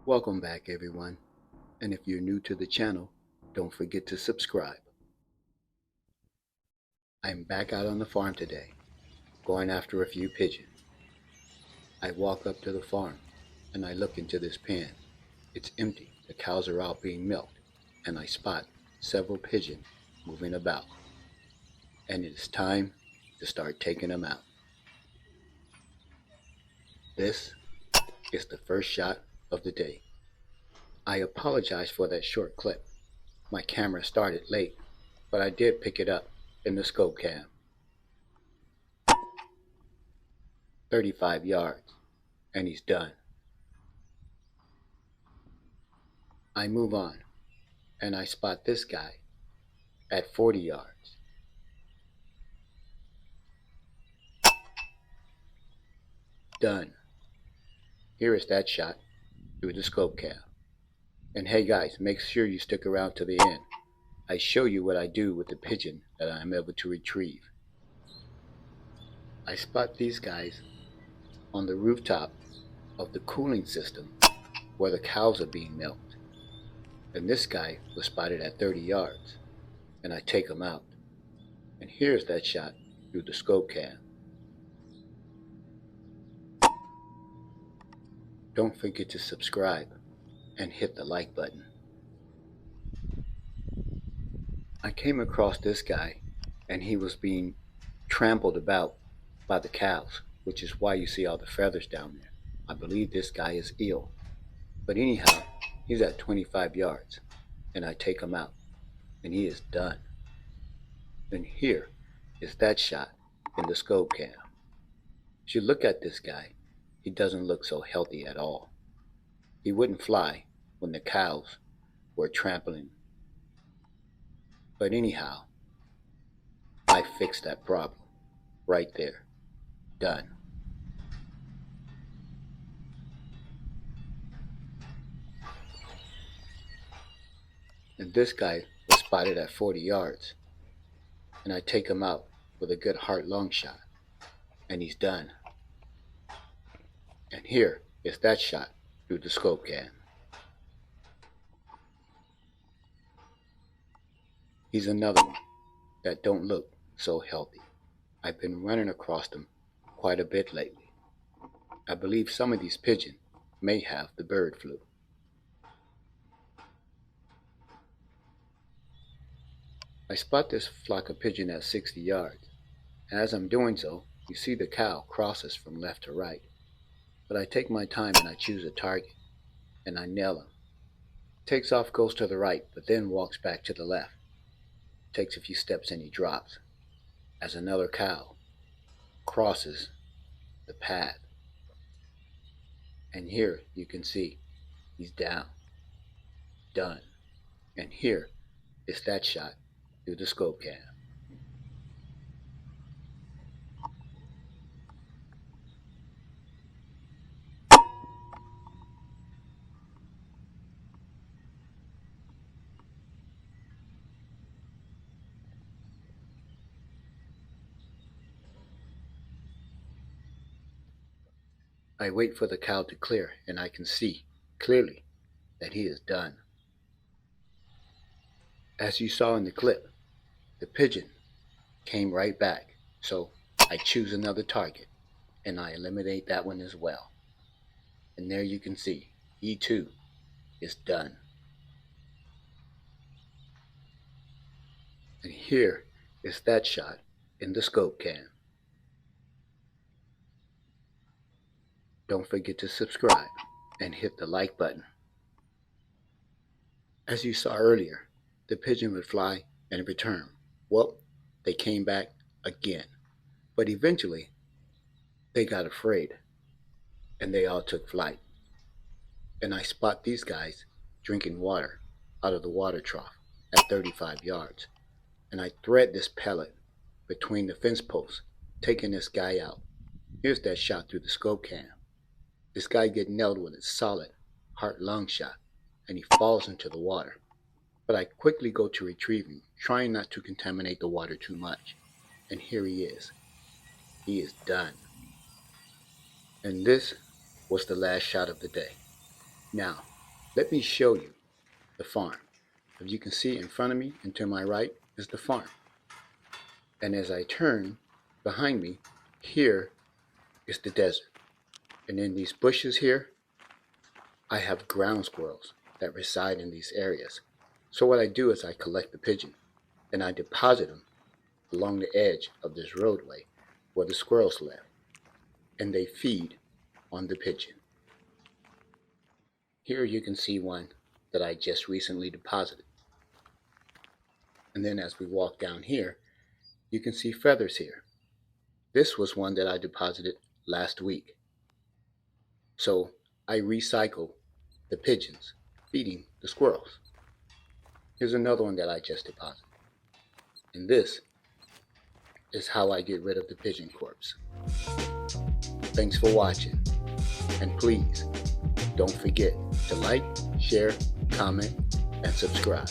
Welcome back everyone, and if you're new to the channel, don't forget to subscribe. I'm back out on the farm today, going after a few pigeons. I walk up to the farm, and I look into this pen. It's empty, the cows are out being milked, and I spot several pigeons moving about. And it's time to start taking them out. This is the first shot of the day. I apologize for that short clip. My camera started late, but I did pick it up in the scope cam. 35 yards, and he's done. I move on, and I spot this guy at 40 yards. Done. Here is that shot through the scope cam. And hey guys, make sure you stick around to the end. I show you what I do with the pigeon that I am able to retrieve. I spot these guys on the rooftop of the cooling system where the cows are being milked. And this guy was spotted at 30 yards, and I take him out. And here's that shot through the scope cam. Don't forget to subscribe and hit the like button. I came across this guy, and he was being trampled about by the cows, which is why you see all the feathers down there. I believe this guy is ill. But anyhow, he's at 25 yards, and I take him out, and he is done. And here is that shot in the scope cam. As you look at this guy, he doesn't look so healthy at all. He wouldn't fly when the cows were trampling. But anyhow, I fixed that problem right there. Done. And this guy was spotted at 40 yards, and I take him out with a good heart-lung shot, and he's done. And here is that shot through the scope cam. He's another one that don't look so healthy. I've been running across them quite a bit lately. I believe some of these pigeons may have the bird flu. I spot this flock of pigeons at 60 yards, and as I'm doing so, you see the cow crosses from left to right. But I take my time and I choose a target, and I nail him. Takes off, goes to the right, but then walks back to the left. Takes a few steps and he drops, as another cow crosses the path. And here you can see he's down. Done. And here is that shot through the scope cam. I wait for the cow to clear, and I can see clearly that he is done. As you saw in the clip, the pigeon came right back, so I choose another target, and I eliminate that one as well. And there you can see, he too is done. And here is that shot in the scope cam. Don't forget to subscribe and hit the like button. As you saw earlier, the pigeon would fly and return. Well, they came back again, but eventually they got afraid and they all took flight. And I spot these guys drinking water out of the water trough at 35 yards. And I thread this pellet between the fence posts, taking this guy out. Here's that shot through the scope cam. This guy get nailed with a solid heart-lung shot, and he falls into the water. But I quickly go to retrieve him, trying not to contaminate the water too much. And here he is. He is done. And this was the last shot of the day. Now, Let me show you the farm. As you can see in front of me and to my right is the farm. And as I turn behind me, here is the desert. And in these bushes here, I have ground squirrels that reside in these areas. So what I do is I collect the pigeon and I deposit them along the edge of this roadway where the squirrels live, and they feed on the pigeon. Here you can see one that I just recently deposited. And then as we walk down here, you can see feathers here. This was one that I deposited last week. So I recycle the pigeons feeding the squirrels. Here's another one that I just deposited. And this is how I get rid of the pigeon corpse. Thanks for watching. And please don't forget to like, share, comment, and subscribe.